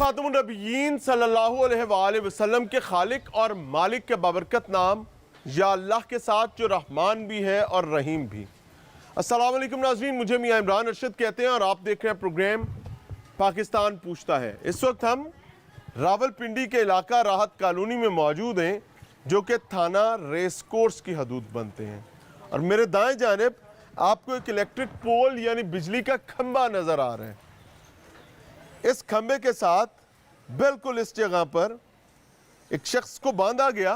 खातमुन नबिय्यीन सल्लल्लाहु अलैहि वसल्लम के खालिक और मालिक के बाबरकत नाम या अल्लाह के साथ जो रहमान भी है और रहीम भी। अस्सलाम वालेकुम नाज़रीन, मुझे मियां इमरान अरशद कहते हैं और आप देख रहे हैं प्रोग्राम पाकिस्तान पूछता है। इस वक्त हम रावलपिंडी के इलाका राहत कॉलोनी में मौजूद हैं, जो कि थाना रेस कोर्स की हदूद बनते हैं। और मेरे दाएं जानिब आपको एक इलेक्ट्रिक पोल यानी बिजली का खंबा नज़र आ रहा है। इस खंबे के साथ बिल्कुल इस जगह पर एक शख्स को बांधा गया,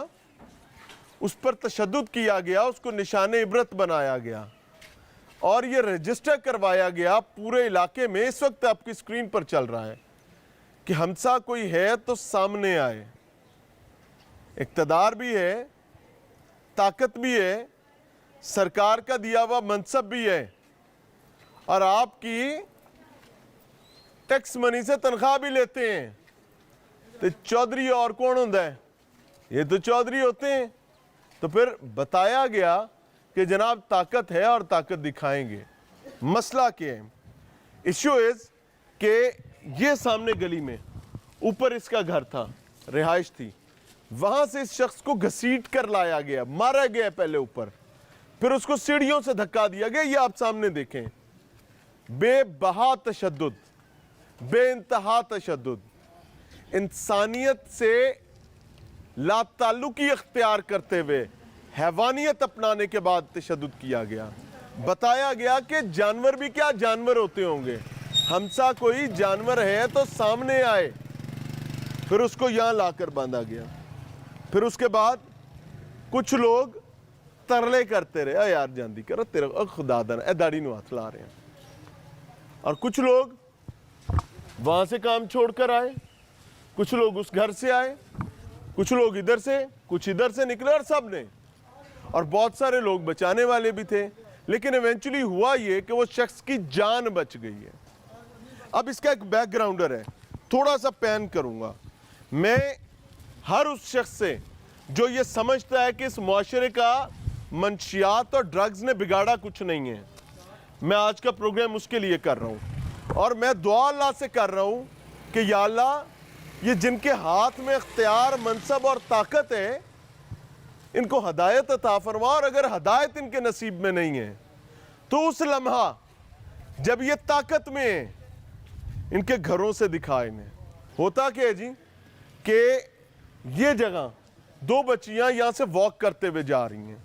उस पर तशद्दुद किया गया, उसको निशाने इबरत बनाया गया और ये रजिस्टर करवाया गया पूरे इलाके में। इस वक्त आपकी स्क्रीन पर चल रहा है कि हमसा कोई है तो सामने आए। इक़्तिदार भी है, ताकत भी है, सरकार का दिया हुआ मनसब भी है और आपकी टैक्स मनी से तनख्वाह भी लेते हैं। तो चौधरी और कौन होता है? ये तो चौधरी होते हैं। तो फिर बताया गया कि जनाब ताकत है और ताकत दिखाएंगे। मसला क्या है? इशू इज कि ये सामने गली में ऊपर इसका घर था, रिहाइश थी, वहां से इस शख्स को घसीट कर लाया गया, मारा गया पहले ऊपर, फिर उसको सीढ़ियों से धक्का दिया गया। ये आप सामने देखें, बेबहा तशद्दुद, बेइंतहा तशद्दुद, इंसानियत से लाताल्लुकी इख्तियार करते हुए हैवानियत अपनाने के बाद तशद्दुद किया गया। बताया गया कि जानवर भी क्या जानवर होते होंगे, हमसा कोई जानवर है तो सामने आए। फिर उसको यहाँ लाकर बांधा गया। फिर उसके बाद कुछ लोग तरले करते रहे, अरे यार जांदी करो तेरे खुदा दा दाढ़ी नु हाथ ला रहे हैं। और कुछ लोग वहां से काम छोड़कर आए, कुछ लोग उस घर से आए, कुछ लोग इधर से, कुछ इधर से निकले और सब ने, और बहुत सारे लोग बचाने वाले भी थे। लेकिन इवेंचुअली हुआ ये कि वो शख्स की जान बच गई है। अब इसका एक बैकग्राउंडर है, थोड़ा सा पैन करूंगा। मैं हर उस शख्स से जो ये समझता है कि इस मुआशरे का मंशियात और ड्रग्स ने बिगाड़ा कुछ नहीं है, मैं आज का प्रोग्राम उसके लिए कर रहा हूँ। और मैं दुआ अल्लाह से कर रहा हूँ कि या अल्लाह, ये जिनके हाथ में इख्तियार, मनसब और ताकत है, इनको हदायत अता फरमा। और अगर हदायत इनके नसीब में नहीं है तो उस लम्हा जब ये ताकत में है, इनके घरों से दिखाए इन्हें। होता क्या है जी कि ये जगह दो बच्चियां यहां से वॉक करते हुए जा रही हैं,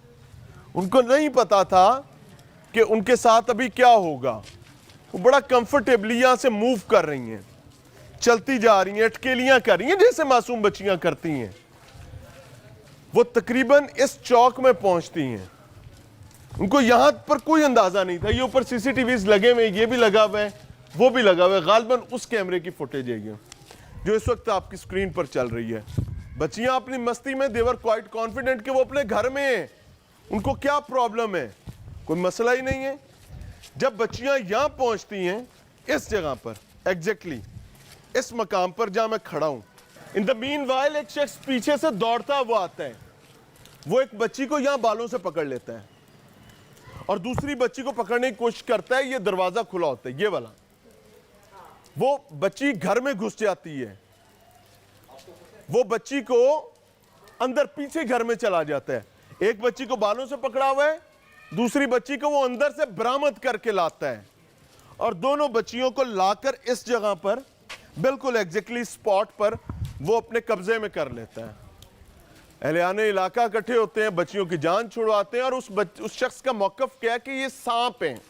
उनको नहीं पता था कि उनके साथ अभी क्या होगा। वो बड़ा कंफर्टेबली यहां से मूव कर रही हैं, चलती जा रही हैं, अटकेलियां कर रही हैं जैसे मासूम बच्चियां करती हैं। वो तकरीबन इस चौक में पहुंचती हैं, उनको यहां पर कोई अंदाजा नहीं था। ये ऊपर सीसीटीवीज लगे हुए, ये भी लगा हुआ है, वो भी लगा हुआ है। गालिबन उस कैमरे की फुटेज है ये जो इस वक्त आपकी स्क्रीन पर चल रही है। बच्चियां अपनी मस्ती में देवर क्वाइट कॉन्फिडेंट कि वो अपने घर में हैं, उनको क्या प्रॉब्लम है, कोई मसला ही नहीं है। जब बच्चियां यहां पहुंचती हैं, इस जगह पर एग्जैक्टली इस मकाम पर जहां मैं खड़ा हूं, इन द मीनवाइल एक शख्स पीछे से दौड़ता हुआ आता है। वो एक बच्ची को यहां बालों से पकड़ लेता है और दूसरी बच्ची को पकड़ने की कोशिश करता है। ये दरवाजा खुला होता है, ये वाला। वो बच्ची घर में घुस जाती है, वो बच्ची को अंदर पीछे घर में चला जाता है। एक बच्ची को बालों से पकड़ा हुआ है, दूसरी बच्ची को वो अंदर से बरामद करके लाता है और दोनों बच्चियों को लाकर इस जगह पर बिल्कुल एग्जैक्टली स्पॉट पर वो अपने कब्जे में कर लेता है। अहलियाने इलाका इकट्ठे होते हैं, बच्चियों की जान छुड़वाते हैं। और उस शख्स का मौक़िफ़ क्या है कि ये सांप हैं,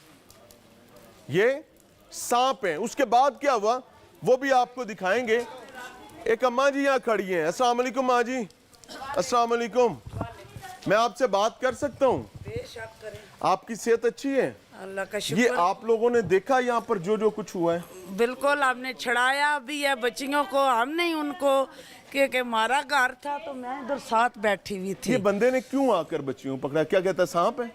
ये सांप हैं। उसके बाद क्या हुआ वो भी आपको दिखाएंगे। एक अम्मा जी यहाँ खड़ी हैं। अस्सलाम वालेकुम माँ जी। अस्सलाम वालेकुम, मैं आपसे बात कर सकता हूँ? आपकी सेहत अच्छी है? अल्लाह का शुक्र। ये आप लोगों ने देखा यहाँ पर जो कुछ हुआ है? बिल्कुल, हमने छड़ाया भी है बच्चियों को, हमने ही उनको कि हमारा घर था तो मैं इधर साथ बैठी हुई थी। ये बंदे ने क्यों आकर बच्चियों को पकड़ा? क्या कहता है, सांप है?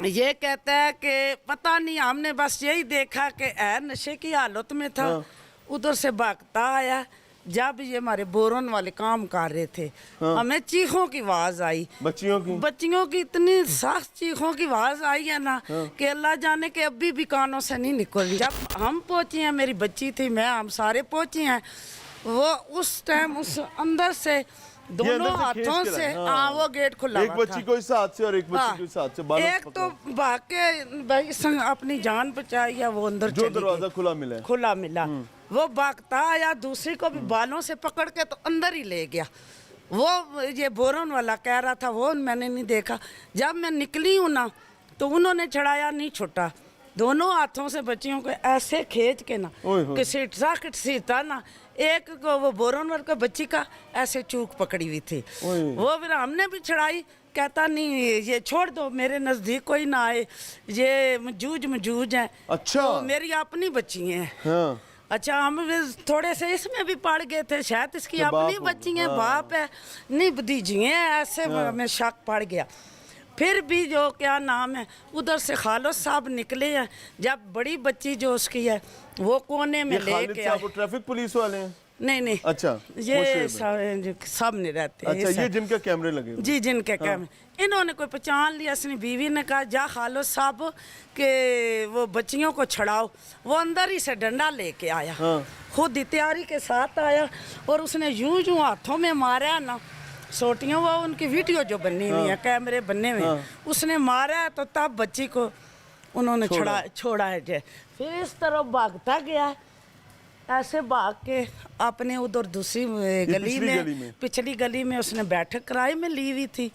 ये कहता है कि पता नहीं, हमने बस यही देखा कि नशे की हालत में था। हाँ। उधर से भागता आया। जब ये हमारे बोरन वाले काम कर रहे थे, हाँ। हमें चीखों की आवाज आई, बच्चियों की इतनी सख्त चीखों की आवाज आई है ना, हाँ। कि अल्लाह जाने के अभी भी कानों से नहीं निकल रही। जब हम पहुंचे हैं, मेरी बच्ची थी, मैं, हम सारे पहुंचे हैं, وہ اس ٹائم اس اندر سے دونوں ہاتھوں سے ہاں وہ گیٹ کھلا ایک ہوا بچی کو اس ہاتھ سے اور ایک بچی کو اس ہاتھ سے بالوں ایک تو باقی بھائی اپنی جان بچائی یا وہ اندر جو دروازہ کھلا ملا ہے کھلا ملا وہ بھاگتا یا دوسری کو بھی بالوں سے پکڑ کے تو اندر ہی لے گیا. وہ یہ بورون والا کہہ رہا تھا وہ میں نے نہیں دیکھا. جب میں نکلی ہوں نا تو انہوں نے چڑھایا نہیں چھوٹا, دونوں ہاتھوں سے بچیوں کو ایسے کھینچ کے نا کسیٹا نا, ایک کو وہ بورون والا بچی کا ایسے چوک پکڑی ہوئی تھی, وہ پھر ہم نے بھی چڑھائی. کہتا نہیں یہ چھوڑ دو, میرے نزدیک کوئی نہ آئے, یہ مجوج ہیں. اچھا میری اپنی بچی ہیں. اچھا ہم تھوڑے سے اس میں بھی پڑ گئے تھے, شاید اس کی اپنی بچی ہیں, باپ ہے, نہیں بھتیجی ہیں, ایسے ہمیں شک پڑ گیا. پھر بھی جو کیا نام ہے ادھر سے خالد صاحب نکلے ہیں, جب بڑی بچی جو اس کی ہے وہ کونے میں لے کے آئے. ٹریفک پولیس والے ہیں؟ نہیں اچھا یہ سامنے رہتے ہیں. اچھا یہ جن کے کیمرے لگے جی جن کے کیمرے, انہوں نے کوئی پہچان لیا. اپنی بیوی نے کہا جا خالد صاحب کہ وہ بچیوں کو چھڑاؤ. وہ اندر ہی سے ڈنڈا لے کے آیا, خود تیاری کے ساتھ آیا, اور اس نے یوں ہاتھوں میں مارا نا سوٹیوں, وہ ان کی ویڈیو جو بنی ہوئی ہے, کیمرے بننے ہوئے, اس نے مارا تو تب بچی کو انہوں نے چھوڑا ہے. پھر اس طرح بھاگتا گیا, ایسے بھاگ کے اپنے ادھر دوسری گلی میں پچھلی گلی میں اس نے بیٹھک کرائے میں لی ہوئی تھی.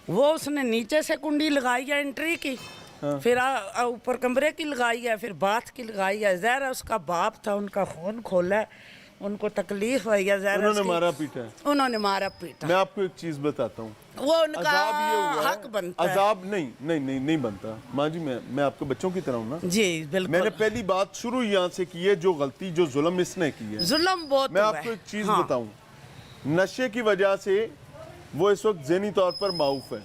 وہ اس نے نیچے سے کنڈی لگائی ہے انٹری کی, پھر اوپر کمرے کی لگائی ہے, پھر باتھ کی لگائی ہے. ظاہر اس کا باپ تھا, ان کا خون کھولا ہے, ان کو تکلیف ہوئی ہے. ظاہر انہوں نے مارا پیٹا ہے. انہوں نے مارا پیٹا. میں آپ کو ایک چیز بتاتا ہوں, وہ ان کا حق بنتا ہے. عذاب نہیں بنتا. ماں جی میں آپ کے بچوں کی طرح ہوں نا. جی بالکل. میں نے پہلی بات شروع یہاں سے کی ہے, جو غلطی جو ظلم اس نے کی ہے, ظلم بہت. میں آپ کو ایک چیز بتاؤں, نشے کی وجہ سے وہ اس وقت ذہنی طور پر معاف ہے.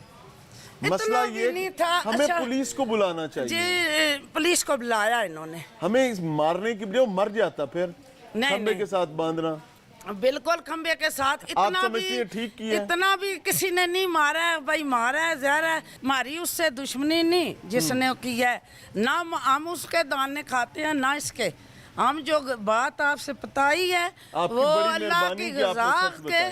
مسئلہ یہ ہمیں پولیس کو بلانا چاہیے. جی پولیس کو بلایا انہوں نے. ہمیں مارنے کی بجائے مر جاتا پھر کھمبے کے ساتھ باندھنا. بالکل کھمبے کے ساتھ. اتنا بھی کسی نے نہیں مارا ہے بھائی, مارا ہے ظاہر ہے, ہماری اس سے دشمنی نہیں جس نے کیا ہے. نہ ہم اس کے دانے کھاتے ہیں نہ اس کے. ہم جو بات آپ سے بتائی ہے وہ اللہ کی غذا کے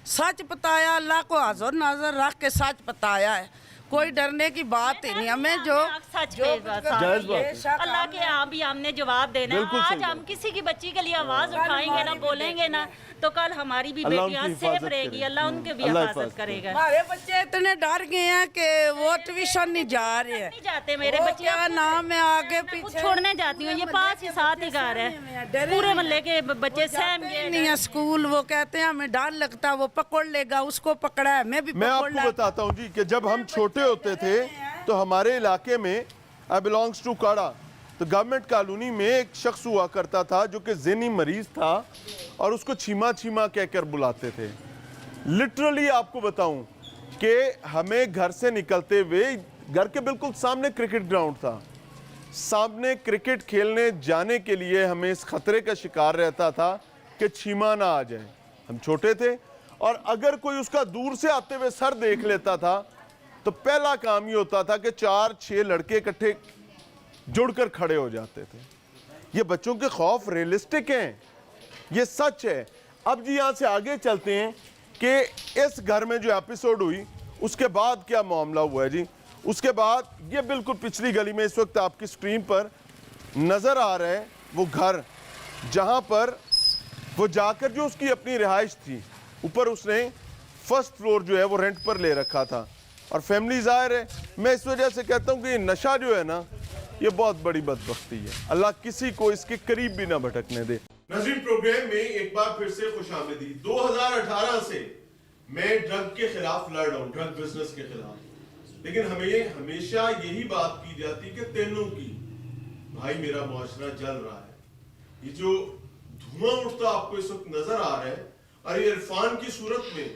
سچ بتایا, اللہ کو حاضر ناظر رکھ کے سچ بتایا ہے. کوئی ڈرنے کی بات ہی نہیں. ہمیں جو اللہ کے یہاں بھی ہم نے جواب دینا ہے. آج ہم کسی کی بچی کے لیے آواز اٹھائیں گے نا, بولیں گے نا, تو کل ہماری بھی بیٹیاں سیف رہے گی, اللہ ان کے بھی حفاظت کرے گا. ہمارے بچے اتنے ڈر گئے ہیں کہ وہ ٹیوشن نہیں جا رہے ہیں. نہیں جاتے میرے بچے, کیا نام ہے آگے پیچھے چھوڑنے جاتی ہوں, یہ پاس ہی ساتھ ہی گھر ہے, پورے محلے کے بچے سہم گئے نہیں ہے اسکول. وہ کہتے ہیں ہمیں ڈر لگتا, وہ پکڑ لے گا, اس کو پکڑا ہے, میں بھی میں آپ کو بتاتا ہوں جی کہ جب ہم چھوٹے ہوتے تھے تو ہمارے علاقے میں I belongs to کاڑا, تو گورنمنٹ کالونی میں ایک شخص ہوا کرتا تھا جو کہ ذہنی مریض تھا, اور اس کو چھیما چھیما کہہ کر بلاتے تھے. لٹرلی آپ کو بتاؤں کہ ہمیں گھر سے نکلتے ہوئے, گھر کے بالکل سامنے کرکٹ گراؤنڈ تھا, سامنے کرکٹ کھیلنے جانے کے لیے ہمیں اس خطرے کا شکار رہتا تھا کہ چھیما نہ آ جائے. ہم چھوٹے تھے, اور اگر کوئی اس کا دور سے آتے ہوئے سر دیکھ لیتا تھا تو پہلا کام یہ ہوتا تھا کہ 4-6 لڑکے اکٹھے جڑ کر کھڑے ہو جاتے تھے. یہ بچوں کے خوف ریئلسٹک ہیں, یہ سچ ہے. اب جی یہاں سے آگے چلتے ہیں کہ اس گھر میں جو ایپیسوڈ ہوئی اس کے بعد کیا معاملہ ہوا ہے جی. اس کے بعد یہ بالکل پچھلی گلی میں اس وقت آپ کی سکرین پر نظر آ رہا ہے وہ گھر, جہاں پر وہ جا کر جو اس کی اپنی رہائش تھی, اوپر اس نے فرسٹ فلور جو ہے وہ رینٹ پر لے رکھا تھا, اور فیملی ظاہر ہے. میں اس وجہ سے کہتا ہوں کہ یہ نشہ جو ہے نا, یہ بہت بڑی بدبختی ہے. اللہ کسی کو اس کے قریب بھی نہ بھٹکنے دے. ناظرین پروگرام میں ایک بار پھر سے خوش آمدید. 2018 سے میں ڈرگ کے خلاف لڑ رہا ہوں, ڈرگ بزنس کے خلاف. لیکن ہمیں ہمیشہ یہی بات کی جاتی کہ تینوں کی بھائی میرا معاشرہ جل رہا ہے. یہ جو دھواں اٹھتا آپ کو اس وقت نظر آ رہا ہے, اور یہ عرفان کی صورت میں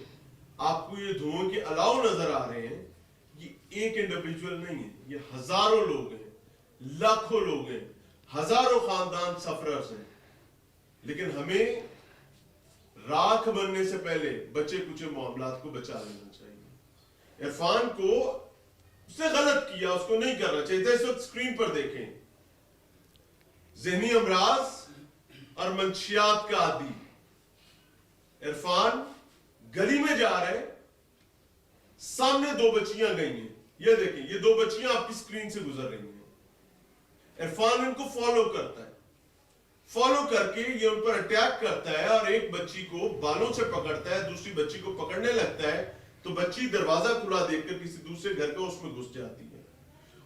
آپ کو یہ دھواں کے الاؤ نظر آ رہے ہیں, یہ ایک انڈیویجول نہیں ہے, یہ ہزاروں لوگ ہیں, لاکھوں لوگ ہیں, ہزاروں خاندان سفررز ہیں. لیکن ہمیں راکھ بننے سے پہلے بچے کچھ معاملات کو بچا لینا چاہیے. عرفان کو اس نے غلط کیا, اس کو نہیں کرنا چاہیے. اس وقت سکرین پر دیکھیں, ذہنی امراض اور منشیات کا عادی, इरफान गली में जा रहे, सामने दो बच्चियां गई हैं, ये देखें, ये दो बच्चियां आपकी स्क्रीन से गुजर रही हैं। इरफान इनको फॉलो करता है, फॉलो करके ये उन पर अटैक करता है और एक बच्ची को बालों से पकड़ता है, दूसरी बच्ची को पकड़ने लगता है, तो बच्ची दरवाजा खुला देखकर किसी दूसरे घर का उसमें घुस जाती है।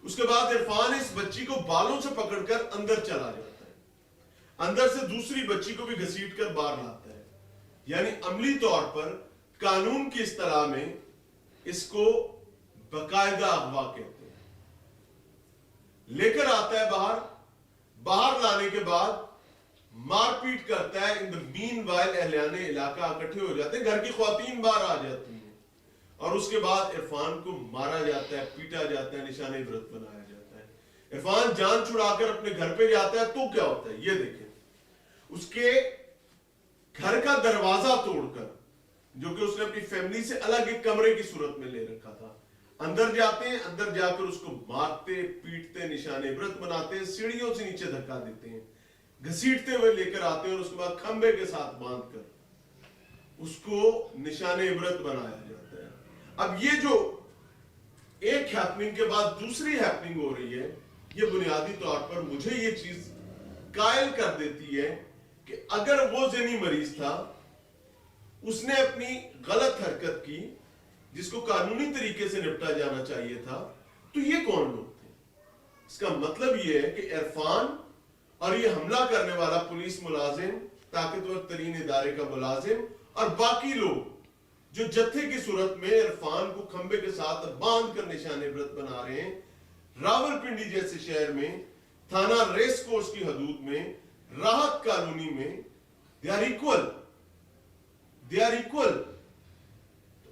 उसके बाद इरफान इस बच्ची को बालों से पकड़कर अंदर चला जाता है, अंदर से दूसरी बच्ची को भी घसीटकर बाहर लाता है। यानी अमली तौर पर कानून की इस्तिलाह में इसको बकायदा अगवा कहते हैं। लेकर आता है बाहर, बाहर लाने के बाद मारपीट करता है। इन द मीनवाइल अहलियाने इलाका इकट्ठे हो जाते हैं, घर की ख्वातीन बाहर आ जाती हैं और उसके बाद इरफान को मारा जाता है, पीटा जाता है, निशाने इबरत बनाया जाता है। इरफान जान छुड़ाकर अपने घर पे जाता है तो क्या होता है ये देखें, उसके घर का दरवाजा तोड़कर, जो कि उसने अपनी फैमिली से अलग एक कमरे की सूरत में ले रखा था, अंदर जाते हैं, अंदर जाकर उसको मारते, पीटते, निशाने इबरत बनाते हैं, सीढ़ियों से नीचे धक्का देते हैं, घसीटते हुए लेकर आते हैं और उसके बाद खंबे के साथ बांधकर उसको निशाने इबरत बनाया जाता है। अब ये जो एक हैपनिंग के बाद दूसरी हैपनिंग हो रही है, ये बुनियादी तौर पर मुझे ये चीज कायल कर देती है कि अगर वो ज़हनी मरीज था, उसने अपनी गलत हरकत की जिसको कानूनी तरीके से निपटा जाना चाहिए था, तो ये कौन लोग थे? इसका मतलब ये है कि इरफान और ये हमला करने वाला पुलिस मुलाजिम, ताकतवर तरीन इदारे का मुलाजिम और बाकी लोग जो जत्थे की सूरत में इरफान को खंबे के साथ बांध कर निशाने इबरत बना रहे हैं, रावलपिंडी जैसे शहर में, थाना रेस कोर्स की हदूद में, राहत कॉलोनी में, दे आर इक्वल।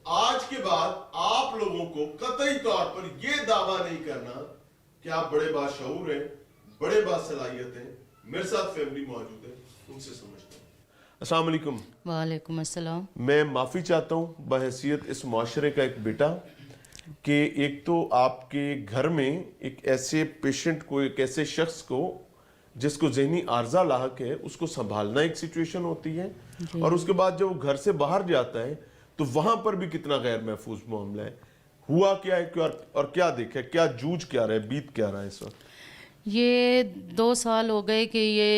आज के बाद आप लोगों को कतई तौर पर यह दावा नहीं करना कि आप बड़े बाशऊर हैं, बड़े बासलाहियत हैं। मेरे साथ फैमिली मौजूद है, उनसे समझता हूं। अस्सलाम वालेकुम। वालेकुम अस्सलाम। मैं माफ़ी चाहता हूँ बहैसियत इस माशरे का एक बेटा कि एक तो आपके घर में एक ऐसे पेशेंट को, एक ऐसे शख्स को जिसको ज़हनी आर्जा लाहक है, उसको संभालना एक सिचुएशन होती है, और उसके बाद जब वो घर से बाहर जाता है तो वहां पर भी कितना गैर महफूज मामला है। हुआ क्या है और क्या देखा, क्या जूझ क्या रहा है, बीत क्या रहा है इस वक्त? ये 2 साल हो गए कि ये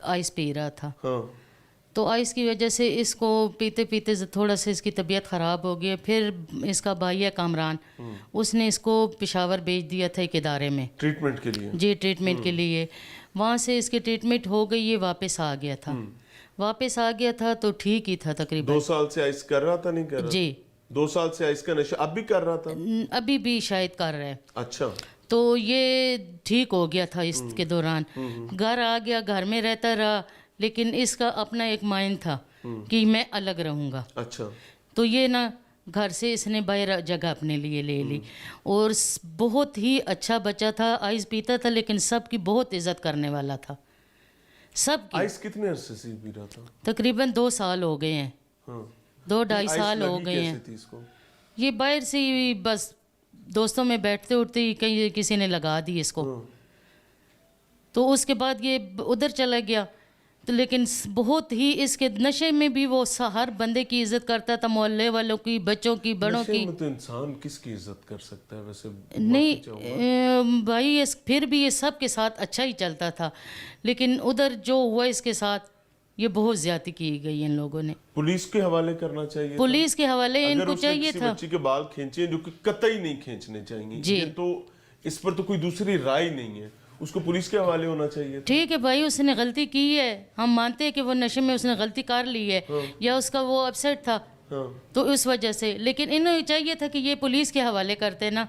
आइस पी रहा था। हाँ। तो आइस की वजह से इसको पीते पीते थोड़ा सा इसकी तबीयत ख़राब हो गई। फिर इसका भाई है कामरान, उसने इसको पेशावर भेज दिया था एक इदारे में ट्रीटमेंट के लिए। जी, ट्रीटमेंट के लिए। वहाँ से इसकी ट्रीटमेंट हो गई, ये वापस आ गया था। वापस आ गया था तो ठीक ही था तकरीबन। 2 साल से आइस कर रहा था, नहीं कर रहा? जी, 2 साल से आइस का नशा अब भी कर रहा था? अभी भी शायद कर रहा है। अच्छा। तो ये ठीक हो गया था इसके दौरान। घर आ गया, घर में रहता रहा, लेकिन इसका अपना एक माइंड था कि मैं अलग रहूँगा। अच्छा। तो ये ना घर से इसने बाहर जगह अपने लिए ले ली, और बहुत ही अच्छा बच्चा था, आइस पीता था, लेकिन सबकी बहुत इज्जत करने वाला था, सबकी। आइस कितने अरसे से पी रहा था? तकरीबन 2 साल हो गए हैं। हाँ। 2-2.5 साल हो गए हैं। थी इसको? ये बाहर से ही बस दोस्तों में बैठते उठते ही कहीं किसी ने लगा दी इसको। तो उसके बाद ये उधर चला गया। तो लेकिन बहुत ही इसके नशे में भी वो हर बंदे की इज्जत करता था, मोहल्ले वालों की, बच्चों की, बड़ों नशे की। में तो इंसान किसकी इज्जत कर सकता है वैसे? नहीं भाई, फिर भी ये सब के साथ अच्छा ही चलता था, लेकिन उधर जो हुआ इसके साथ, ये बहुत ज्यादती की गई इन लोगों ने। पुलिस के हवाले करना चाहिए। पुलिस के हवाले इनको चाहिए था। बच्ची के बाल खींचे जो कि कतई नहीं खींचने चाहिए जी। ये तो इस पर तो कोई दूसरी राय नहीं है, उसको पुलिस के हवाले होना चाहिए। ठीक है भाई, उसने गलती की है, हम मानते हैं कि वो नशे में उसने गलती कर ली है, या उसका वो अपसेट था, तो उस वजह से। लेकिन इन्हें चाहिए था कि ये पुलिस के हवाले करते ना।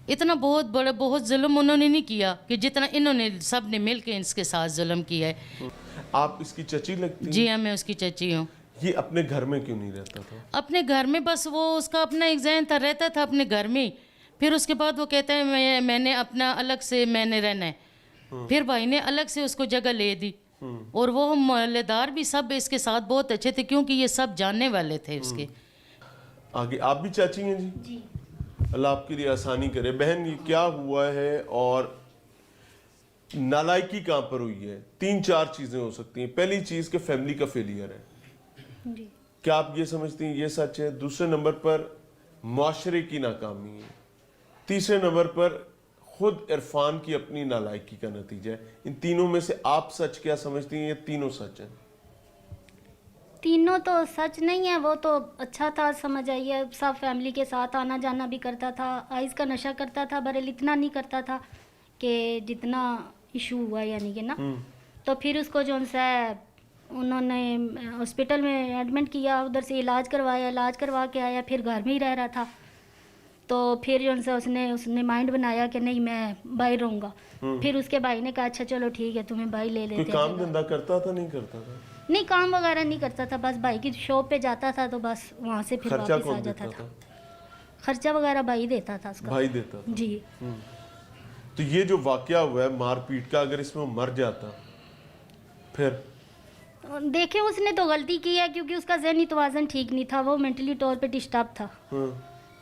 इतना बहुत जुल्म उन्होंने नहीं किया कि जितना इन्होंने सब ने मिल के इसके साथ जुल्म किया है। आप इसकी चची लगती हैं? जी हाँ, मैं उसकी चची हूँ। ये अपने घर में क्यों नहीं रहता था? अपने घर में बस वो उसका अपना एक ज़हन था, रहता था अपने घर में। फिर उसके बाद वो कहता है मैंने अपना अलग से मैंने रहना है। फिर भाई ने अलग से उसको जगह ले दी, और वो मोहल्लेदार भी सब इसके साथ बहुत अच्छे थे, क्योंकि ये सब जानने वाले थे उसके। आगे आप भी चाची हैं जी? अल्लाह आपके लिए आसानी करे। बहन, ये क्या हुआ है और नालायकी कहाँ पर हुई है? 3-4 चीज़ें हो सकती हैं। पहली चीज़ कि फैमिली का फेलियर है। جی کیا آپ یہ سمجھتی ہیں یہ سچ ہے؟ دوسرے نمبر پر معاشرے کی ناکامی ہے، تیسرے نمبر پر خود عرفان کی اپنی نالائکی کا نتیجہ ہے. ان تینوں میں سے آپ سچ کیا سمجھتی ہیں؟ یہ تینوں سچ ہیں؟ تینوں تو سچ نہیں ہے. وہ تو اچھا تھا, سمجھ آئیے, سب فیملی کے ساتھ آنا جانا بھی کرتا تھا, آئس کا نشہ کرتا تھا, برل اتنا نہیں کرتا تھا کہ جتنا ایشو ہوا یعنی کہ نا. تو پھر اس کو جو ہے انہوں نے ہاسپٹل میں ایڈمٹ کیا, ادھر سے علاج کروایا, علاج کروا کے آیا, پھر گھر میں ہی رہ رہا تھا. تو پھر جو ہے اس نے مائنڈ بنایا کہ نہیں میں باہر رہوں گا. پھر اس کے بھائی نے کہا اچھا چلو ٹھیک ہے تمہیں باہر لے لیتے ہیں. کوئی کام دھندا کرتا تھا نہیں کرتا تھا؟ نہیں کام وغیرہ نہیں کرتا تھا, بس بھائی کی شاپ پہ جاتا تھا تو بس وہاں سے پھر خرچہ واپس آ کون جاتا دیتا تھا. تھا؟ خرچہ وغیرہ بھائی دیتا تھا اس کا. بھائی دیتا تھا. جی. تو یہ جو واقعہ ہوا ہے مار پیٹ کا, اگر اس میں مر جاتا پھر دیکھیں اس نے تو غلطی کی ہے کیونکہ اس کا ذہنی توازن ٹھیک نہیں تھا, وہ مینٹلی طور پہ ڈسٹرب تھا.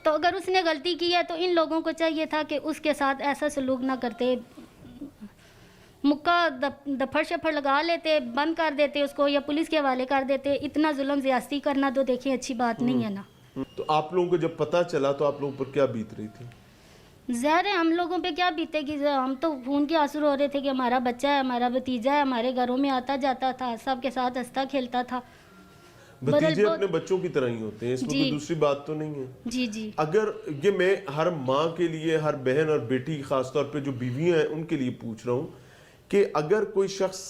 تو اگر اس نے غلطی کی ہے تو ان لوگوں کو چاہیے تھا کہ اس کے ساتھ ایسا سلوک نہ کرتے, مکہ دفڑ شفڑ لگا لیتے, بند کر دیتے اس کو یا پولیس کے حوالے کر دیتے. اتنا ظلم زیادتی کرنا تو دیکھیں اچھی بات نہیں ہے نا. تو آپ لوگوں کو جب پتہ چلا تو آپ لوگوں پر کیا بیت رہی تھی؟ ظاہر ہے ہم لوگوں پہ کیا بیتے کہ ہم تو خون کے آنسو رو رہے تھے کہ ہمارا بچہ ہے, ہمارا بھتیجا ہے, ہمارے گھروں میں آتا جاتا تھا, سب کے ساتھ ہنستا کھیلتا تھا. بھتیجے اپنے بچوں کی طرح ہی ہوتے ہیں, اس میں کوئی دوسری بات تو نہیں ہے. جی جی. اگر یہ میں ہر ماں کے لیے, ہر بہن اور بیٹی خاص طور پہ جو بیویاں ہیں ان کے لیے پوچھ رہا ہوں کہ اگر کوئی شخص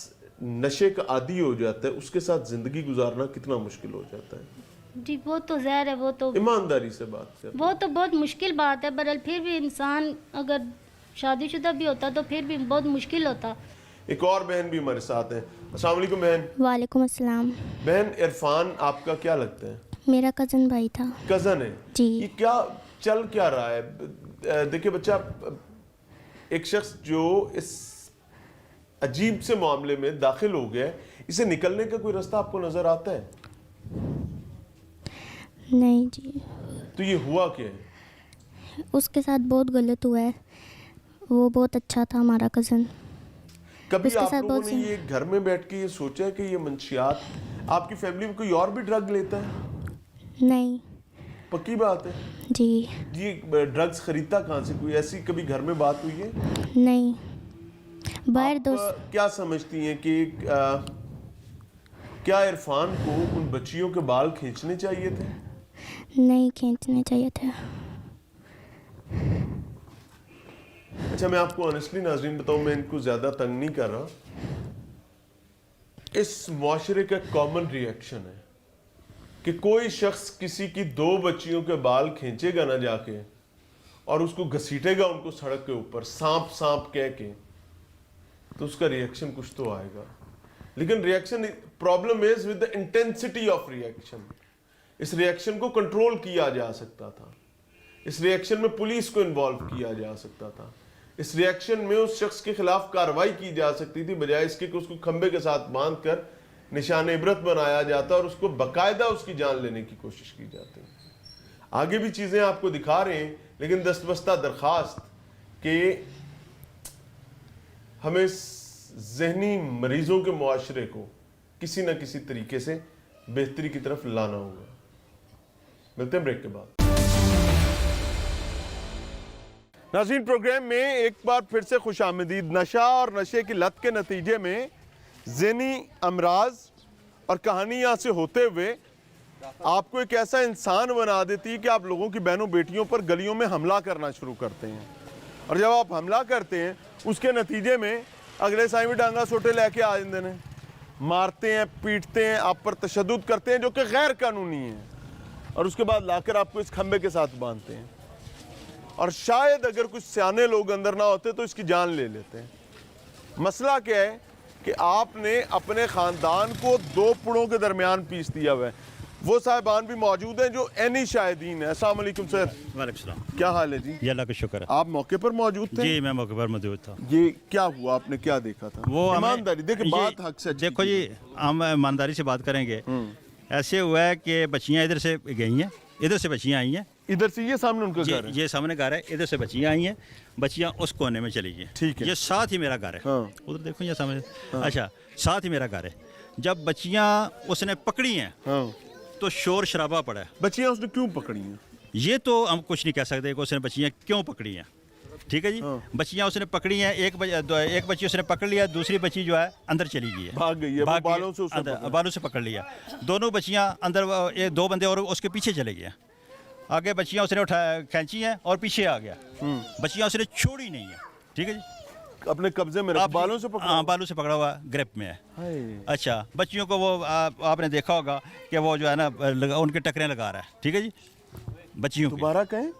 نشے کا عادی ہو جاتا ہے اس کے ساتھ زندگی گزارنا کتنا مشکل ہو جاتا ہے. جی وہ تو ظاہر ہے, وہ تو ایمانداری سے بات کریں, وہ تو بہت مشکل بات ہے. برحال پھر بھی انسان اگر شادی شدہ بھی ہوتا تو پھر بھی بہت مشکل ہوتا. ایک اور بہن بھی ہمارے ساتھ ہیں. السلام علیکم بہن. وعلیکم السلام. بہن عرفان آپ کا کیا لگتا ہے؟ میرا کزن بھائی تھا. کزن ہے جی. یہ کیا چل کیا رہا ہے؟ دیکھیں بچہ, ایک شخص جو اس عجیب سے معاملے میں داخل ہو گیا ہے, اسے نکلنے کا کوئی راستہ آپ کو نظر آتا ہے؟ نہیں جی. تو یہ ہوا کیا ہے؟ اس کے ساتھ بہت غلط ہوا ہے. وہ بہت اچھا تھا ہمارا کزن. کبھی اس کے آپ ساتھ لوگوں بہت نے یہ گھر میں بیٹھ کے یہ سوچا ہے کہ یہ منشیات, آپ کی فیملی میں کوئی اور بھی ڈرگ لیتا ہے؟ نہیں. پکی بات ہے. جی. یہ ڈرگز خریدتا کہاں سے؟ کوئی ایسی کبھی گھر میں بات ہوئی ہے؟ نہیں. باہر آپ دوست. کیا سمجھتی ہیں کہ کیا عرفان کو ان بچیوں کے بال کھینچنے چاہیے تھے؟ نہیں کھینچنے چاہیے تھے. اچھا میں آپ کو آنیسٹلی ناظرین بتاؤں, میں ان کو زیادہ تنگ نہیں کر رہا. اس معاشرے کا کامن ریئیکشن ہے کہ کوئی شخص کسی کی 2 بچیوں کے بال کھینچے گا نہ جا کے اور اس کو گھسیٹے گا ان کو سڑک کے اوپر سانپ سانپ کہہ کے, تو اس کا ریئیکشن کچھ تو آئے گا. لیکن reaction, problem is with the intensity of reaction. اس ریئیکشن کو کنٹرول کیا جا سکتا تھا, اس ریئیکشن میں پولیس کو انوالو کیا جا سکتا تھا, اس ریئیکشن میں اس شخص کے خلاف کارروائی کی جا سکتی تھی, بجائے اس کے کہ اس کو کھمبے کے ساتھ باندھ کر نشان عبرت بنایا جاتا اور اس کو باقاعدہ اس کی جان لینے کی کوشش کی جاتی. آگے بھی چیزیں آپ کو دکھا رہے ہیں, لیکن دستبستہ درخواست کہ ہمیں ذہنی مریضوں کے معاشرے کو کسی نہ کسی طریقے سے بہتری کی طرف لانا ہوگا. ملتے ہیں بریک کے بعد. ناظرین پروگرام میں ایک بار پھر سے خوش آمدید. نشہ اور نشے کی لت کے نتیجے میں ذہنی امراض اور کہانیاں سے ہوتے ہوئے آپ کو ایک ایسا انسان بنا دیتی ہے کہ آپ لوگوں کی بہنوں بیٹیوں پر گلیوں میں حملہ کرنا شروع کرتے ہیں. اور جب آپ حملہ کرتے ہیں اس کے نتیجے میں اگلے سائیں بھی ڈانگا سوٹے لے کے آ جاندے ہیں, مارتے ہیں, پیٹتے ہیں, آپ پر تشدد کرتے ہیں جو کہ غیر قانونی ہے, اور اس کے بعد لا کر آپ کو اس کھمبے کے ساتھ باندھتے ہیں. اور شاید اگر کچھ سیانے لوگ اندر نہ ہوتے تو اس کی جان لے لیتے ہیں. مسئلہ کیا ہے کہ آپ نے اپنے خاندان کو 2 پڑوں کے درمیان پیس دیا ہوا ہے. وہ صاحبان بھی موجود ہیں جو عینی شاہدین ہیں. السلام علیکم سر. وعلیکم السلام. کیا حال ہے جی؟ جی اللہ کا شکر ہے. آپ موقع پر موجود تھے؟ جی میں موقع پر موجود تھا. یہ کیا ہوا, آپ نے کیا دیکھا تھا؟ وہ ایمانداری دیکھیں, بات حق سے دیکھو جی, ہم ایمانداری سے بات کریں گے. ایسے ہوا ہے کہ بچیاں ادھر سے گئی ہیں, ادھر سے بچیاں آئی ہیں, ادھر سے یہ سامنے ان کا گھر ہے, یہ سامنے گھر ہے, ادھر سے بچیاں آئی ہیں, بچیاں اس کونے میں چلی گئی. ٹھیک ہے. یہ ساتھ ہی میرا گھر ہے, ادھر دیکھو یہ سامنے. اچھا ساتھ ہی میرا گھر ہے. جب بچیاں اس نے پکڑی ہیں तो शोर शराबा पड़ा है। बच्चियां उसने क्यों पकड़ी हैं? ये तो हम कुछ नहीं कह सकते कि उसने बच्चियाँ क्यों पकड़ी हैं, ठीक है जी। बच्चियाँ उसने पकड़ी हैं, एक बच्ची उसने पकड़ लिया, दूसरी बच्ची जो है अंदर चली गई है, भाग गई है, वो बालों से उसने पकड़ा। बालों से पकड़ लिया। दोनों बच्चियाँ अंदर, दो बंदे और उसके पीछे चले गए। आगे बच्चियाँ उसने उठा खींची हैं और पीछे आ गया। बच्चियाँ उसने छोड़ी नहीं है, ठीक है जी। अपने कब्जे में बालों से पकड़ा? हाँ, बालों से पकड़ा हुआ ग्रिप में है। हाय। अच्छा, बच्चियों को वो आपने देखा होगा कि वो जो है ना उनके टकरें लगा रहा है, ठीक है जी। बच्चियों की दोबारा कहें?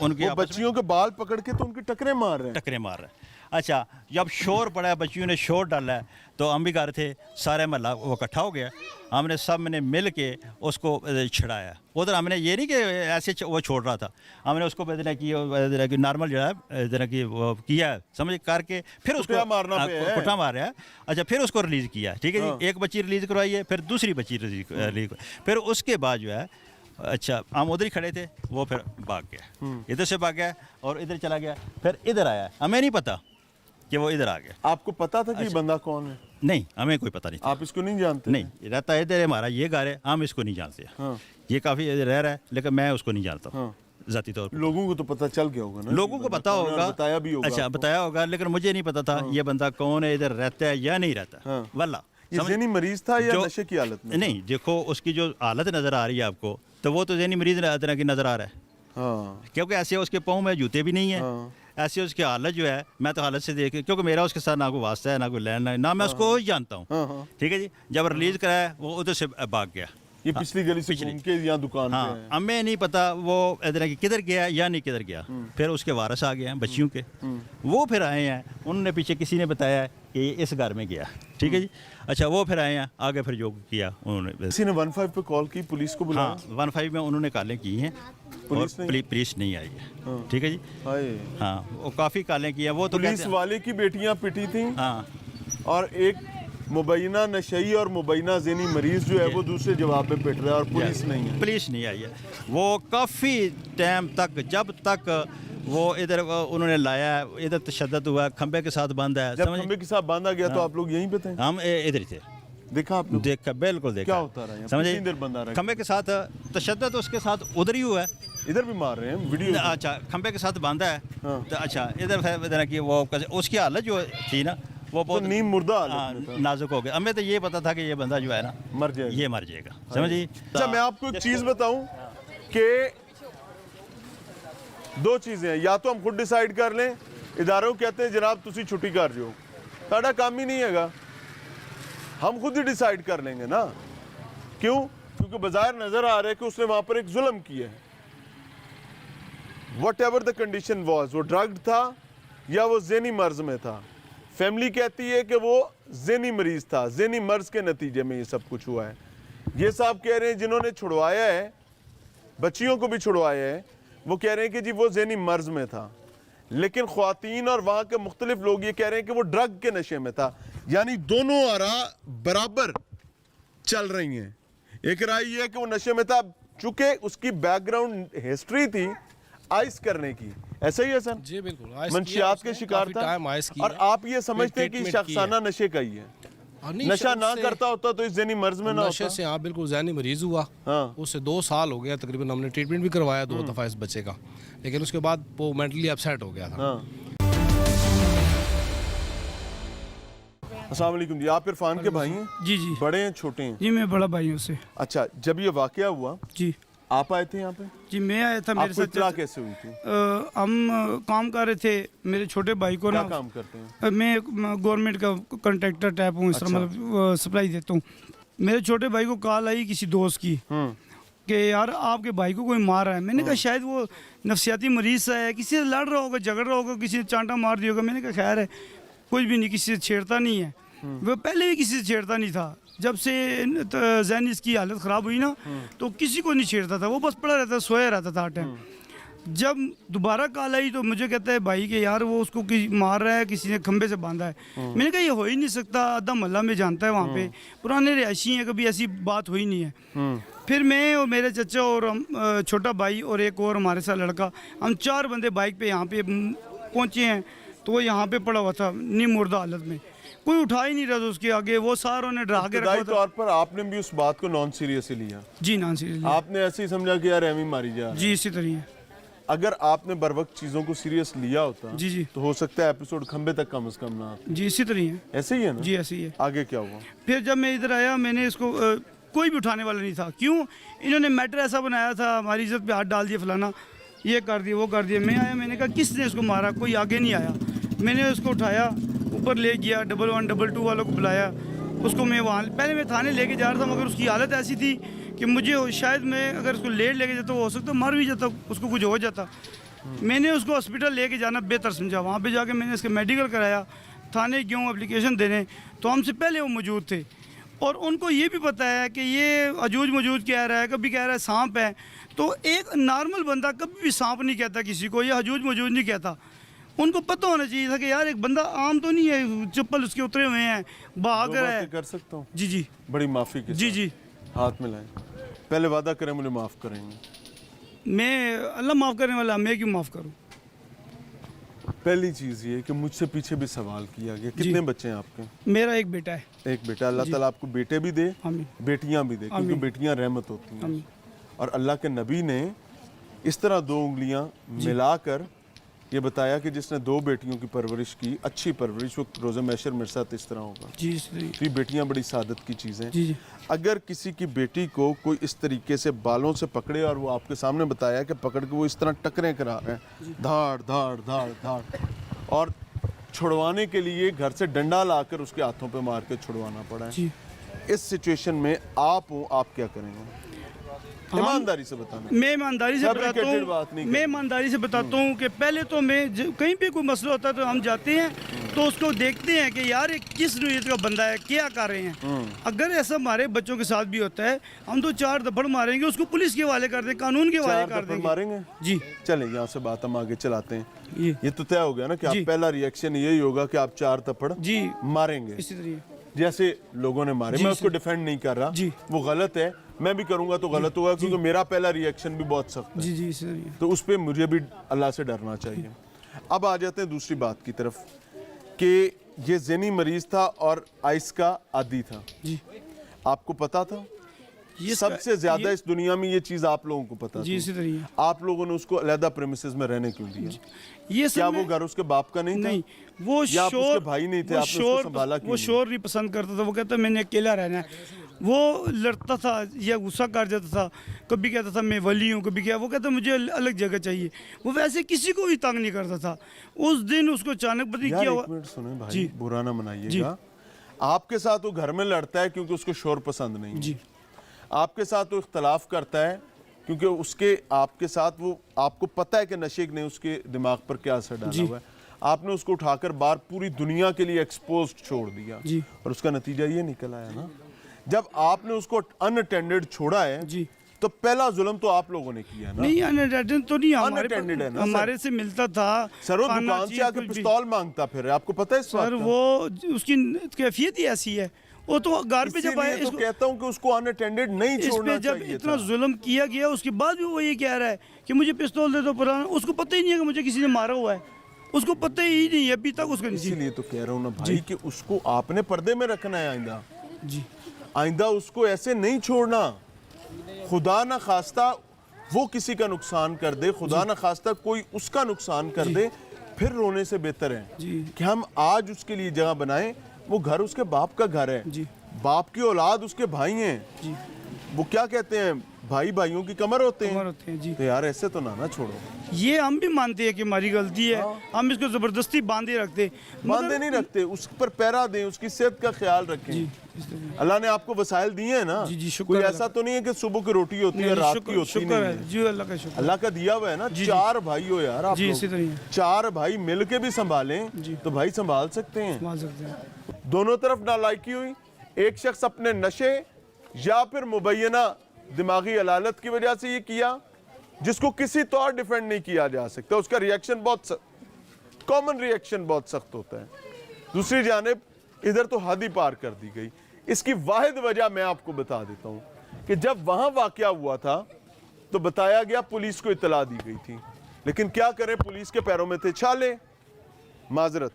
उनकी वो बच्चियों के बाल पकड़ के तो उनकी टकरे मार रहे हैं। टकरे मार रहा है। अच्छा, जब शोर पड़ा है, बच्चियों ने शोर डाला है, तो हम भी घर थे, सारे महल्ला वो इकट्ठा हो गया। हमने सब ने मिल के उसको छड़ाया। उधर हमने ये नहीं कि ऐसे वो छोड़ रहा था, हमने उसको कि नॉर्मल जो है कि वो किया समझ करके, फिर उसको कुटा मार रहा है। अच्छा, फिर उसको रिलीज़ किया, ठीक है जी। एक बच्ची रिलीज़ करवाई है, फिर दूसरी बच्ची रिलीज, फिर उसके बाद जो है, अच्छा, हम उधर ही खड़े थे, वो फिर भाग गया, इधर से भाग गया और इधर चला गया, फिर इधर आया। हमें नहीं पता कि वो इधर आ गया। आपको पता था कि बंदा कौन है? नहीं, हमें कोई पता नहीं था। आप इसको नहीं जानते? नहीं, रहता है इधर, हमारा ये घर है, हम इसको नहीं जानते। ये काफ़ी रह रहा है, लेकिन मैं उसको नहीं जानता ज़ाती तौर पर। लोगों को तो पता चल गया होगा ना? लोगों को पता होगा, बताया भी होगा। अच्छा, बताया होगा, लेकिन मुझे नहीं पता था ये बंदा कौन है, इधर रहता है या नहीं रहता। वल्ला ये ज़हनी मरीज था या नशे की हालत में? नहीं, देखो उसकी जो हालत नज़र आ रही है आपको, तो वो तो ज़हनी मरीज तरह की नज़र आ रहा है। क्योंकि ऐसे उसके पाँव में जूते भी नहीं है, ऐसे उसकी हालत जो है, मैं तो हालत से देख, क्योंकि मेरा उसके साथ ना कोई वास्ता है, ना कोई लैंड है, ना मैं उसको जानता हूँ, ठीक है जी। जब रिलीज़ कराया, वो उधर से भाग गया। ये पिछली गली से घूम के यहाँ दुकान पे है। हमें नहीं पता वो इधर की किधर गया या नहीं किधर गया। फिर उसके वारस आ गए हैं बच्चियों के, वो फिर आए हैं, उन्होंने पीछे किसी ने बताया है कि इस घर में गया, ठीक है जी। अच्छा, वो फिर आए हैं, आगे फिर जो किया उन्होंने। किसी ने 15 पे कॉल की, पुलिस को बुलाया? हाँ, 15 में उन्होंने कॉलें की हैं, पुलिस नहीं आई है, ठीक है जी। हाँ, वो काफ़ी कॉलें की हैं। वो तो पुलिस वाले की बेटियाँ पिटी थी, हाँ, और एक मुबैना नशई और मुबैना ज़हनी मरीज जो है वो दूसरे जवाब में पिट रहा है, और पुलिस नहीं है। पुलिस नहीं आई है। वो काफ़ी टाइम तक, जब तक वो इधर उन्होंने लाया, इधर तशद्दुद हुआ, खंबे के साथ बांधा है। जब खंबे के साथ बांधा गया तो आप लोग यहीं पे थे? हम इधर ही थे। देखा आपने? देखा, बिल्कुल देखा। क्या होता रहा? समझे, खंबे के साथ तशद्दुद उसके साथ उधर ही हुआ है। इधर भी मार रहे हैं वीडियो? अच्छा, खंबे के साथ बांधा है, तो अच्छा, इधर की वो उसकी हालत जो थी ना, वो बहुत नीम मुर्दा हालत में था, नाजुक हो गया। हमें तो ये पता था कि ये बंदा जो है ना मर जाएगा, ये मर जाएगा, समझिए। अच्छा, मैं आपको एक चीज़ बताऊं कि दो चीज़ें हैं, या तो हम खुद डिसाइड कर लें, इदारों कहते हैं जनाब तुसी छुट्टी कर जो, साड़ा काम ही नहीं हैगा, हम खुद ही डिसाइड कर लेंगे ना। क्यों? क्योंकि बाजार नजर आ रहा है कि उसने वहां पर एक जुल्म किया है। What ever the condition was, वो ड्रग्ड था या वो ज़हनी मर्ज में था। फैमिली कहती है कि वो ज़हनी मरीज था, ज़हनी मर्ज के नतीजे में ये सब कुछ हुआ है। ये साहब कह रहे हैं जिन्होंने छुड़वाया है, बच्चियों को भी छुड़वाया है, वो कह रहे हैं कि जी वो ज़हनी मर्ज में था। लेकिन ख्वातीन और वहाँ के मुख्तलिफ लोग ये कह रहे हैं कि वो ड्रग के नशे में था। यानी दोनों आरा बराबर चल रही हैं। एक राय ये है कि वो नशे में था, चूंकि उसकी बैकग्राउंड हिस्ट्री थी आइस करने की। ऐसा ही है सर? जी बिल्कुल, मंशियात के शिकार था। और आप ये समझते हैं कि शख्साना नशे का ही है? नशा ना करता होता तो इस ज़हनी मर्ज में ना होता? नशे से हाँ बिल्कुल ज़हनी मरीज हुआ। उससे 2 साल हो गया तकरीबन, हमने ट्रीटमेंट भी करवाया 2 दफ़ा इस बच्चे का, लेकिन उसके बाद वो मेंटली अपसेट हो गया था। अस्सलाम वालेकुम जी, आप इरफान के भाई हैं? जी जी। बड़े हैं छोटे हैं? जी मैं बड़ा भाई हूँ उससे। अच्छा, जब ये वाकया हुआ जी आप आए थे यहाँ पे? जी मैं आया था, मेरे साथ इत्तला कैसे हुई थी? हम काम कर रहे थे, मेरे छोटे भाई को क्या ना, काम करते हैं? मैं गवर्नमेंट का कॉन्ट्रैक्टर टाइप हूँ, इस तरह मतलब सप्लाई देता हूँ। मेरे छोटे भाई को कॉल आई किसी दोस्त की कि यार आपके भाई को कोई मार रहा है। मैंने कहा शायद वो नफसियाती मरीज सा है, किसी से लड़ रहा होगा, झगड़ रहा होगा, किसी ने चांटा मार दिया होगा। मैंने कहा खैर है, कुछ भी नहीं, किसी से छेड़ता नहीं है। वो पहले भी किसी से छेड़ता नहीं था, जब से ज़हनी इसकी हालत ख़राब हुई ना तो किसी को नहीं छेड़ता था, वो बस पड़ा रहता, सोया रहता था हर टाइम। जब दोबारा कॉल आई तो मुझे कहता है भाई कि यार वो उसको मार रहा है, किसी ने खंबे से बांधा है। मैंने कहा ये हो ही नहीं सकता, आधा मोहल्ला में जानता है, वहाँ पे पुराने रिहायशी हैं, कभी ऐसी बात हुई नहीं है। फिर मैं और मेरे चचा और हम छोटा भाई और एक और हमारे साथ लड़का, हम 4 बंदे बाइक पे यहाँ पे पहुँचे हैं। तो वो यहाँ पे पड़ा हुआ था नीम मुर्दा हालत में। कोई उठा ही नहीं रहा था उसके आगे, वो सारों ने डरा के रखा था। तौर पर आपने भी उस बात को नॉन सीरियसली लिया? जी नॉन सीरियसली। आपने ऐसे ही समझा कि यार एमी मारी जा? जी इसी तरह है। अगर आपने बर वक्त चीजों को सीरियस लिया होता जी जी तो हो सकता है एपिसोड खंबे तक कम से कम ना आता। जी इसी तरह है। ऐसे ही है ना? जी ऐसे ही है। आगे क्या हुआ? फिर जब मैं इधर आया, मैंने इसको कोई भी उठाने वाला नहीं था। क्यों? इन्होंने मैटर ऐसा बनाया था, हमारी इज्जत पे हाथ डाल दिया, फलाना ये कर दिया वो कर दिया। मैं आया, मैंने कहा किसने इसको मारा? कोई आगे नहीं आया। मैंने उसको उठाया, ऊपर ले गया, 112 122 वालों को बुलाया, उसको मैं वहाँ पहले मैं थाने लेके जा रहा था, मगर उसकी हालत ऐसी थी कि मुझे शायद मैं अगर उसको लेट लेके जाता हो सकता मर भी जाता, उसको कुछ हो जाता। मैंने उसको हॉस्पिटल लेके जाना बेहतर समझा। वहाँ पे जाके मैंने इसका मेडिकल कराया, थाने गया एप्लीकेशन देने, तो हमसे पहले वो मौजूद थे और उनको ये भी पता है कि ये अजूज मौजूद कह रहा है, कभी कह रहा है सांप है। तो एक नॉर्मल बंदा कभी भी सांप नहीं कहता किसी को, या हजूज मौजूद नहीं कहता। उनको पता होना चाहिए था कि यार एक बंदा आम तो नहीं है, चप्पल उसके उतरे हुए हैं, भाग रहा है। कर सकता हूँ? जी जी बड़ी माफी के जी जी। हाथ मिलाएं, पहले वादा करें मुझे माफ करेंगे। मैं अल्लाह माफ़ करने वाला, मैं क्यों माफ़ करूँ? पहली चीज़ ये कि मुझसे पीछे भी सवाल किया गया, कितने बच्चे हैं आपके? मेरा एक बेटा है। एक बेटा। अल्लाह ताला आपको बेटे भी दे, आमीन। बेटियां भी दे, क्योंकि बेटियां रहमत होती हैं। और अल्लाह के नबी ने इस तरह 2 उंगलियां मिलाकर ये बताया कि जिसने 2 बेटियों की परवरिश की, अच्छी परवरिश, वो रोज़े महशर मेरे साथ इस तरह होगा। जी तो ये बेटियां बड़ी सादत की चीज़ें। जी जी। अगर किसी की बेटी को कोई इस तरीके से बालों से पकड़े और वो आपके सामने बताया कि पकड़ के वो इस तरह टकरें करा रहे हैं, धाड़ धाड़ धाड़ धाड़, और छुड़वाने के लिए घर से डंडा लाकर उसके हाथों पे मार के छुड़वाना पड़ा है, इस सिचुएशन में आप हो, आप क्या करेंगे? ईमानदारी से बताना। मैं ईमानदारी से बताता हूँ, मैं ईमानदारी से बताता हूँ कि पहले तो मैं कहीं पे कोई मसला होता है तो हम जाते हैं तो उसको देखते हैं कि यार ये किस नौयत का बंदा है, क्या कर रहे हैं। अगर ऐसा हमारे बच्चों के साथ भी होता है, हम तो 4 दफड़ मारेंगे, उसको पुलिस के हवाले कर दें, कानून के हवाले कर देंगे। मारेंगे? जी चलें, यहाँ से बात हम आगे चलाते हैं। ये तो तय हो गया ना कि आप पहला रिएक्शन यही होगा कि आप 4 थप्पड़ जी मारेंगे, इसी तरह जैसे लोगों ने मारे। मैं उसको डिफेंड नहीं कर रहा, वो गलत है, मैं भी करूंगा तो गलत होगा, क्योंकि मेरा पहला रिएक्शन भी बहुत सख्त है। जी जी इसी तरह। तो उस पे मुझे भी अल्लाह से डरना चाहिए। अब आ जाते हैं दूसरी बात की तरफ कि ये ज़हनी मरीज था और आइस का आदी था। जी आपको पता था? ये सबसे ज्यादा इस दुनिया में ये चीज आप लोगों को पता जी थी। इसी तरह। आप लोगों ने उसको अलहदा प्रेमिसेस में रहने क्यों दिया? ये क्या वो घर उसके बाप का नहीं था? नहीं, वो या आप शोर उसके भाई नहीं थे, आपने उसको संभाला क्यों? वो शोर नहीं पसंद करता था, वो कहता मैंने अकेला रहना है। वो लड़ता था या गुस्सा कर जाता था, कभी कहता था मैं वली हूँ, कभी क्या, वो कहता मुझे अलग जगह चाहिए। वो वैसे किसी को भी तंग नहीं करता था। उस दिन उसको अचानक पता नहीं क्या हुआ। एक मिनट सुने भाई, बुरा ना मनाइएगा। आपके साथ वो घर में लड़ता है क्योंकि उसको शोर पसंद नहीं है। आपके साथ वो इख्तलाफ करता है क्योंकि उसके आपके साथ वो, आपको पता है कि नशे ने उसके दिमाग पर क्या असर डाला हुआ है। आपने उसको उठाकर बाहर पूरी दुनिया के लिए एक्सपोज्ड छोड़ दिया, और उसका नतीजा ये निकल आया ना। जब आपने उसको अनअटेंडेड छोड़ा है तो पहला जुल्म तो आप लोगों ने किया ना। नहीं अनअटेंडेड तो नहीं, अनअटेंडेड है ना, हमारे से मिलता था। सर वो दुकान से आके पिस्तौल मांगता फिर, आपको पता है इस बात सर? का? वो उसकी कैफियत ही ऐसी है। वो तो घर पे जब आए, तो कहता हूं कि उसको अनअटेंडेड नहीं छोड़ना जब चाहिए इतना था। जुल्म किया गया उसके बाद भी वो ये कह रहा है कि मुझे पिस्तौल दे दो पुराना। उसको पता ही नहीं है कि मुझे किसी ने मारा हुआ है, उसको पता ही नहीं है अभी तक उसको। इसीलिए तो कह रहा हूँ ना भाई कि उसको आपने पर्दे में रखना है आइंदा। जी आइंदा उसको ऐसे नहीं छोड़ना। खुदा ना खास्ता वो किसी का नुकसान कर दे, खुदा ना खास्ता कोई उसका नुकसान कर दे, फिर रोने से बेहतर है कि हम आज उसके लिए जगह बनाएं। वो घर उसके बाप का घर है, बाप की औलाद उसके भाई हैं। वो क्या कहते हैं, भाई भाइयों की कमर होते हैं। जी। तो यार ऐसे तो ना छोड़ो। ये हम भी मानते हैं कि हमारी गलती है। हम इसको जबरदस्ती बांधे रखते, बांधे नहीं रखते, उस पर पैरा दें, उसकी सेहत का ख्याल रखें। अल्लाह ने आपको वसाइल दिए हैं ना। कोई ऐसा तो नहीं है कि सुबह की रोटी होती है रात की होती नहीं है। जी अल्लाह का शुक्र, अल्लाह का दिया हुआ है ना। 4 भाई हो यार आप लोग, 4 भाई मिल के भी संभालें तो भाई संभाल सकते हैं। दोनों तरफ नालायकी हुई। एक शख्स अपने नशे या फिर मुबैना दिमागी अलालत की वजह से ये किया, जिसको किसी तौर डिफेंड नहीं किया जा सकता। उसका रिएक्शन बहुत कॉमन रिएक्शन बहुत सख्त होता है। दूसरी जानिब इधर तो हद ही पार कर दी गई। इसकी वाहिद वजह मैं आपको बता देता हूं कि जब वहां वाकया हुआ था तो बताया गया पुलिस को इत्तला दी गई थी, लेकिन क्या करें, पुलिस के पैरों में थे छाले। माजरत,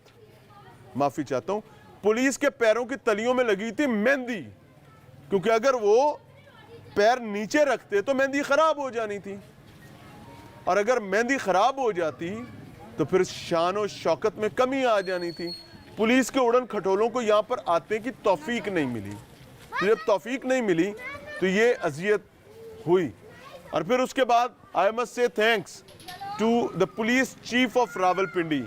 माफी चाहता हूं, पुलिस के पैरों की तलियों में लगी थी मेहंदी, क्योंकि अगर वो पैर नीचे रखते तो मेहंदी खराब हो जानी थी, और अगर मेहंदी खराब हो जाती तो फिर शान और शौकत में कमी आ जानी थी। पुलिस के उड़न खटोलों को यहाँ पर आने की तौफीक नहीं मिली। जब तौफीक नहीं मिली तो ये अजियत हुई। और फिर उसके बाद I must say thanks to the police chief of Rawalpindi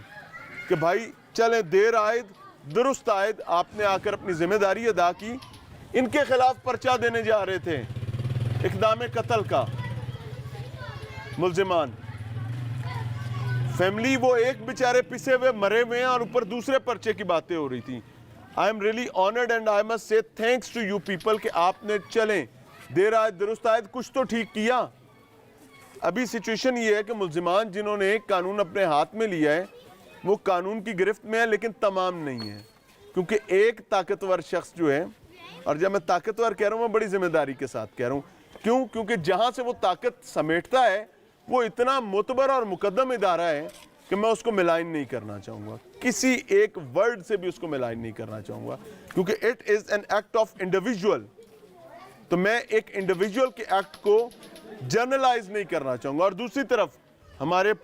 कि भाई चलें, देर आयद दुरुस्त आयद, आपने आकर अपनी जिम्मेदारी अदा की। इनके खिलाफ पर्चा देने जा रहे थे इक़दाम कत्ल का मुल्जिमान, फैमिली वो एक बेचारे पिसे हुए मरे हुए हैं और ऊपर दूसरे पर्चे की बातें हो रही थी। I am really honoured and I must say thanks to you people कि आपने चलें, देर आयद दुरुस्त आयद, कुछ तो ठीक किया। अभी सिचुएशन ये है कि मुल्जिमान जिन्होंने कानून अपने हाथ में लिया है वो कानून की गिरफ्त में है, लेकिन तमाम नहीं है, क्योंकि एक ताकतवर शख्स जो है, और जब मैं ताकतवर कह रहा हूँ मैं बड़ी जिम्मेदारी के साथ कह रहा हूँ, क्यों? क्योंकि जहाँ से वो ताकत समेटता है वो इतना मुतबर और मुकद्दम इदारा है कि मैं उसको मिलाइन नहीं करना चाहूँगा, किसी एक वर्ड से भी उसको मिलाइन नहीं करना चाहूँगा, क्योंकि it is an act of individual. तो मैं एक इंडिविजुअल के एक्ट को जनरलाइज नहीं करना चाहूँगा। और दूसरी तरफ हमारे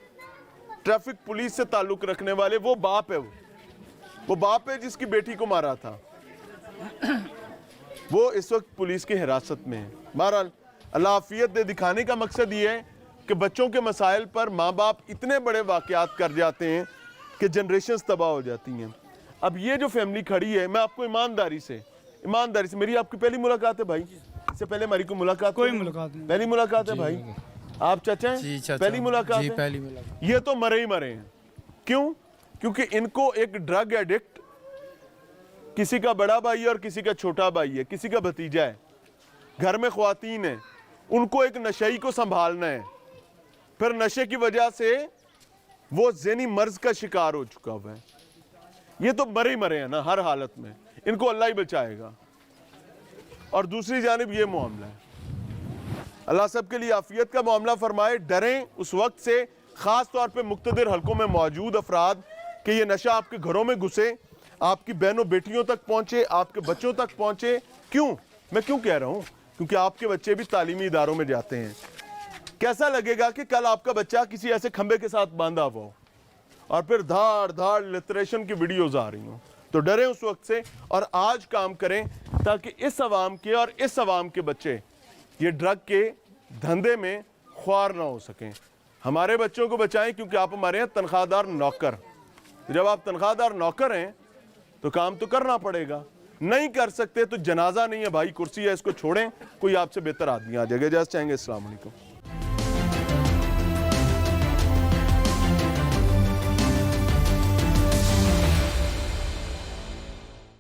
ट्रैफिक पुलिस से ताल्लुक़ रखने वाले वो बाप है, वो बाप है जिसकी बेटी को मारा था, वो इस वक्त पुलिस की हिरासत में है। बहरहाल अल्लाह आफियत दे। दिखाने का मकसद ये है कि बच्चों के मसाइल पर माँ बाप इतने बड़े वाक़यात कर जाते हैं कि जनरेशन्स तबाह हो जाती हैं। अब ये जो फैमिली खड़ी है, मैं आपको ईमानदारी से मेरी आपकी पहली मुलाकात है भाई, इससे पहले हमारी कोई मुलाकात? कोई मुलाकात नहीं। पहली मुलाकात है भाई। आप चाचा हैं? जी चाचा। पहली मुलाकात जी है? पहली मुलाकात। ये तो मरे ही मरे हैं। क्यों? क्योंकि इनको एक ड्रग एडिक्ट, किसी का बड़ा भाई है और किसी का छोटा भाई है, किसी का भतीजा है, घर में ख्वातीन है, उनको एक नशई को संभालना है, फिर नशे की वजह से वो ज़हनी मर्ज का शिकार हो चुका हुआ है। ये तो मरे ही मरे हैं ना हर हालत में, इनको अल्लाह ही बचाएगा। और दूसरी जानिब ये मामला है, अल्लाह सबके लिए आफियत का मामला फरमाए। डरें उस वक्त से, ख़ास तौर पे मुक्तदिर हलकों में मौजूद अफराद, कि ये नशा आपके घरों में घुसे, आपकी बहनों बेटियों तक पहुँचे, आपके बच्चों तक पहुँचे। क्यों? मैं क्यों कह रहा हूँ? क्योंकि आपके बच्चे भी तालीमी इदारों में जाते हैं। कैसा लगेगा कि कल आपका बच्चा किसी ऐसे खंबे के साथ बांधा हुआ हो और फिर धाड़ धाड़ लिटरेशन की वीडियोज़ आ रही हों। तो डरें उस वक्त से और आज काम करें ताकि इस अवाम के और इस अवाम के बच्चे ये ड्रग के धंधे में ख्वार ना हो सकें। हमारे बच्चों को बचाएं, क्योंकि आप हमारे हैं तनख्वाहदार नौकर। जब आप तनख्वाहदार नौकर हैं तो काम तो करना पड़ेगा, नहीं कर सकते तो जनाजा नहीं है भाई, कुर्सी है, इसको छोड़ें, कोई आपसे बेहतर आदमी आ जाएगा। इजाज़त चाहेंगे। अस्सलाम वालेकुम।